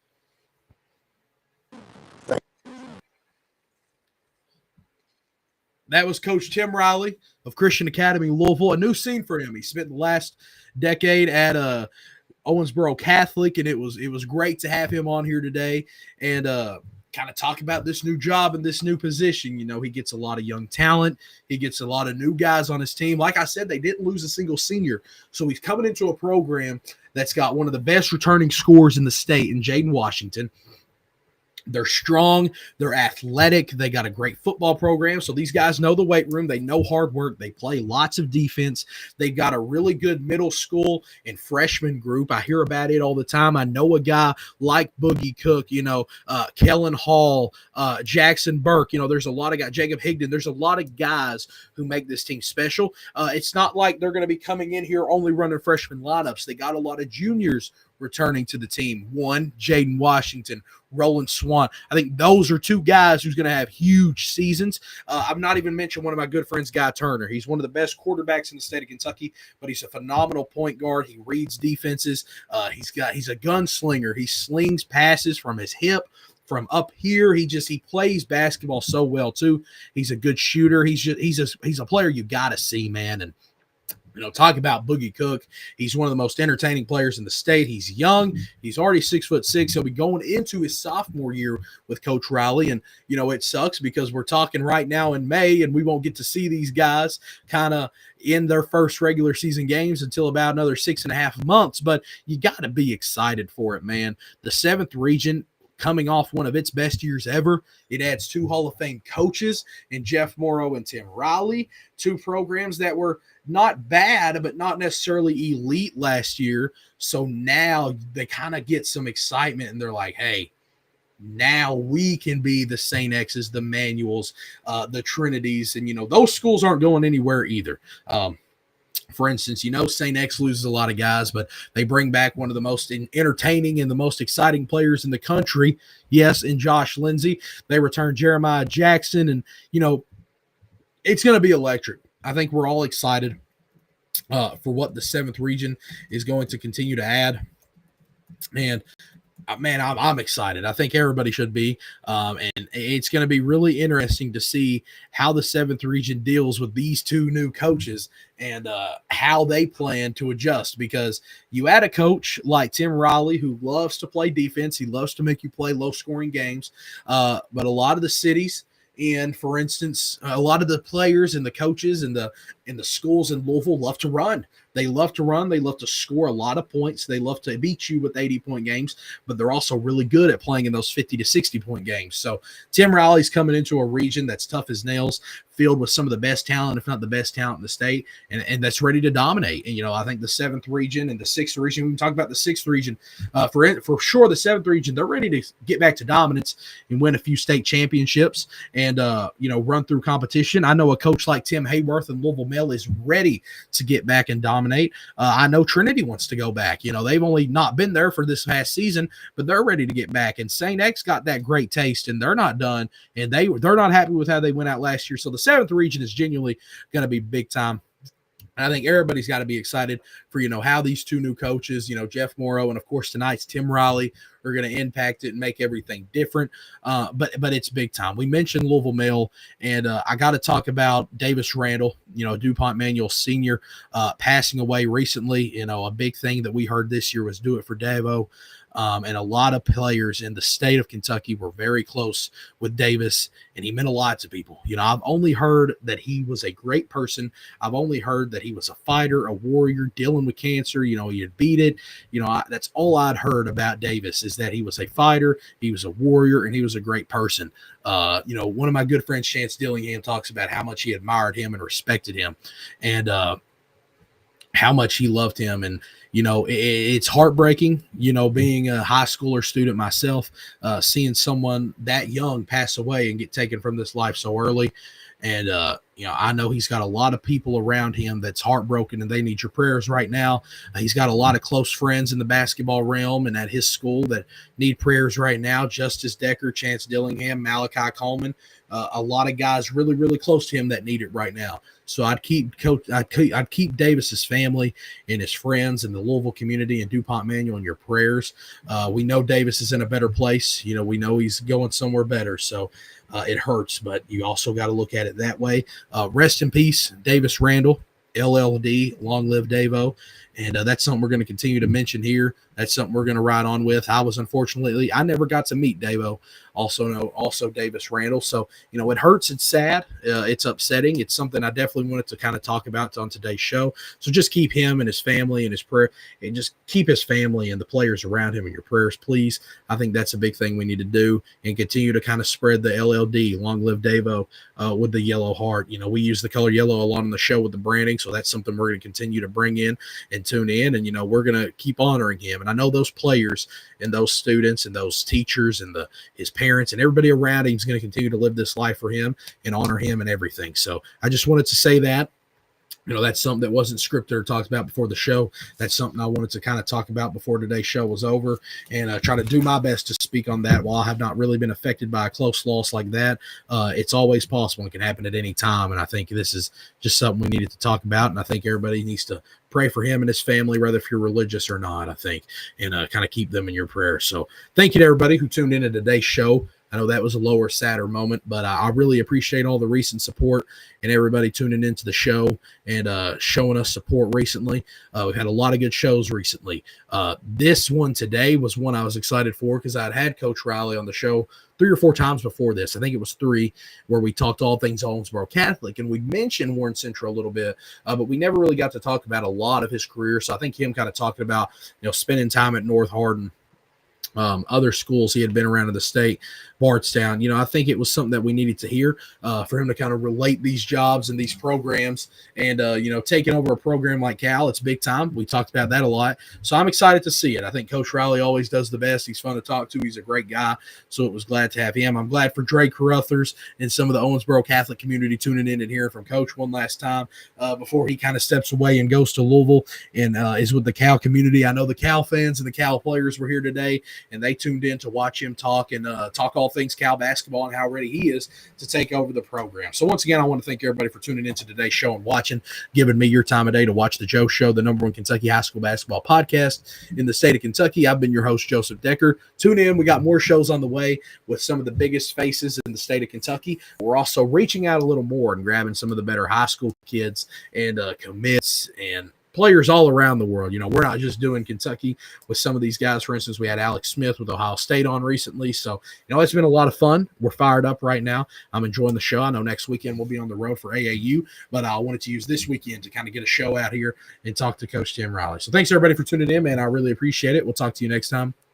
That was Coach Tim Riley of Christian Academy Louisville. A new scene for him. He spent the last decade at Owensboro Catholic, and it was great to have him on here today and kind of talk about this new job and this new position. You know, he gets a lot of young talent. He gets a lot of new guys on his team. Like I said, they didn't lose a single senior. So he's coming into a program that's got one of the best returning scorers in the state in Jaden Washington. They're strong. They're athletic. They got a great football program. So these guys know the weight room. They know hard work. They play lots of defense. They've got a really good middle school and freshman group. I hear about it all the time. I know a guy like Boogie Cook, Kellen Hall, Jackson Burke. There's a lot of guys, Jacob Higdon. There's a lot of guys who make this team special. It's not like they're going to be coming in here only running freshman lineups. They got a lot of juniors returning to the team. One, Jaden Washington, Roland Swan. I think those are two guys who's going to have huge seasons. I've not even mentioned one of my good friends, Guy Turner. He's one of the best quarterbacks in the state of Kentucky, but he's a phenomenal point guard. He reads defenses. He's a gunslinger. He slings passes from his hip. From up here, he plays basketball so well too. He's a good shooter. He's a player you got to see, man. And talk about Boogie Cook. He's one of the most entertaining players in the state. He's young. He's already 6'6". He'll be going into his sophomore year with Coach Riley. And, it sucks because we're talking right now in May and we won't get to see these guys kind of in their first regular season games until about another 6.5 months. But you got to be excited for it, man. The 7th region, coming off one of its best years ever. It adds 2 Hall of Fame coaches in Jeff Morrow and Tim Riley, 2 programs that were not bad, but not necessarily elite last year. So now they kind of get some excitement and they're like, hey, now we can be the St. X's, the Manuals, the Trinities. And, those schools aren't going anywhere either. For instance, St. X loses a lot of guys, but they bring back one of the most entertaining and the most exciting players in the country. Yes, in Josh Lindsay. They return Jeremiah Jackson, and, it's going to be electric. I think we're all excited for what the 7th region is going to continue to add. And man, I'm excited. I think everybody should be. And it's going to be really interesting to see how the 7th region deals with these 2 new coaches and how they plan to adjust, because you add a coach like Tim Riley who loves to play defense. He loves to make you play low scoring games. But a lot of the cities, and for instance, a lot of the players and the coaches and the schools in Louisville love to run. They love to run. They love to score a lot of points. They love to beat you with 80-point games, but they're also really good at playing in those 50 to 60-point games. So Tim Riley's coming into a region that's tough as nails, filled with some of the best talent, if not the best talent in the state, and that's ready to dominate. And, I think the 7th region and the 6th region, we can talk about the 6th region, for sure the 7th region, they're ready to get back to dominance and win a few state championships and, run through competition. I know a coach like Tim Hayworth and Louisville Male is ready to get back and dominate. I know Trinity wants to go back. They've only not been there for this past season, but they're ready to get back. And St. X got that great taste, and they're not done, and they're not happy with how they went out last year. So the 7th region is genuinely going to be big time. I think everybody's got to be excited for, how these 2 new coaches, Jeff Morrow and, of course, tonight's Tim Riley are going to impact it and make everything different. But it's big time. We mentioned Louisville Male, and I got to talk about Davis Randall, DuPont Manual Sr. Passing away recently. A big thing that we heard this year was do it for Davo. And a lot of players in the state of Kentucky were very close with Davis, and he meant a lot to people. I've only heard that he was a great person. I've only heard that he was a fighter, a warrior, dealing with cancer. He had beat it. That's all I'd heard about Davis, is that he was a fighter, he was a warrior, and he was a great person. One of my good friends, Chance Dillingham, talks about how much he admired him and respected him, and how much he loved him. And it's heartbreaking, being a high schooler student myself, seeing someone that young pass away and get taken from this life so early. And I know he's got a lot of people around him that's heartbroken, and they need your prayers right now. He's got a lot of close friends in the basketball realm and at his school that need prayers right now. Justice Decker, Chance Dillingham, Malachi Coleman, a lot of guys really, really close to him that need it right now. So I'd keep Davis's family and his friends and the Louisville community and DuPont Manual in your prayers. We know Davis is in a better place. We know he's going somewhere better. So it hurts, but you also got to look at it that way. Rest in peace, Davis Randall, LLD, long live Davo. And that's something we're going to continue to mention here. That's something we're going to ride on with. I never got to meet Davo, also Davis Randall. So, it hurts. It's sad. It's upsetting. It's something I definitely wanted to kind of talk about on today's show. So just keep him and his family and his prayer, and just keep his family and the players around him in your prayers, please. I think that's a big thing we need to do, and continue to kind of spread the LLD, long live Davo, with the yellow heart. We use the color yellow a lot on the show with the branding. So that's something we're going to continue to bring in and tune in, and we're going to keep honoring him. And I know those players and those students and those teachers and his parents and everybody around him is going to continue to live this life for him and honor him and everything. So I just wanted to say that. That's something that wasn't scripted or talked about before the show. That's something I wanted to kind of talk about before today's show was over, and try to do my best to speak on that. While I have not really been affected by a close loss like that, it's always possible and can happen at any time. And I think this is just something we needed to talk about. And I think everybody needs to pray for him and his family, whether if you're religious or not, I think, and kind of keep them in your prayers. So thank you to everybody who tuned into today's show. I know that was a lower, sadder moment, but I really appreciate all the recent support and everybody tuning into the show and showing us support recently. We've had a lot of good shows recently. This one today was one I was excited for, because I'd had Coach Riley on the show 3 or 4 times before this. I think it was 3, where we talked all things Owensboro Catholic, and we mentioned Warren Central a little bit, but we never really got to talk about a lot of his career. So I think him kind of talking about, spending time at North Hardin, other schools he had been around in the state, Bardstown. I think it was something that we needed to hear, for him to kind of relate these jobs and these programs, and taking over a program like Cal, it's big time. We talked about that a lot, so I'm excited to see it. I think Coach Riley always does the best. He's fun to talk to. He's a great guy, so it was glad to have him. I'm glad for Drake Carruthers and some of the Owensboro Catholic community tuning in and hearing from Coach one last time, before he kind of steps away and goes to Louisville and is with the Cal community. I know the Cal fans and the Cal players were here today, and they tuned in to watch him talk and talk all things Cal basketball and how ready he is to take over the program. So once again, I want to thank everybody for tuning into today's show and watching, giving me your time of day to watch the Joe Show, the #1 Kentucky high school basketball podcast in the state of Kentucky. I've been your host, Joseph Decker. Tune in. We got more shows on the way with some of the biggest faces in the state of Kentucky. We're also reaching out a little more and grabbing some of the better high school kids and commits and players all around the world. We're not just doing Kentucky with some of these guys. For instance, we had Alex Smith with Ohio State on recently. So, it's been a lot of fun. We're fired up right now. I'm enjoying the show. I know next weekend we'll be on the road for AAU, but I wanted to use this weekend to kind of get a show out here and talk to Coach Tim Riley. So thanks everybody for tuning in, man. I really appreciate it. We'll talk to you next time.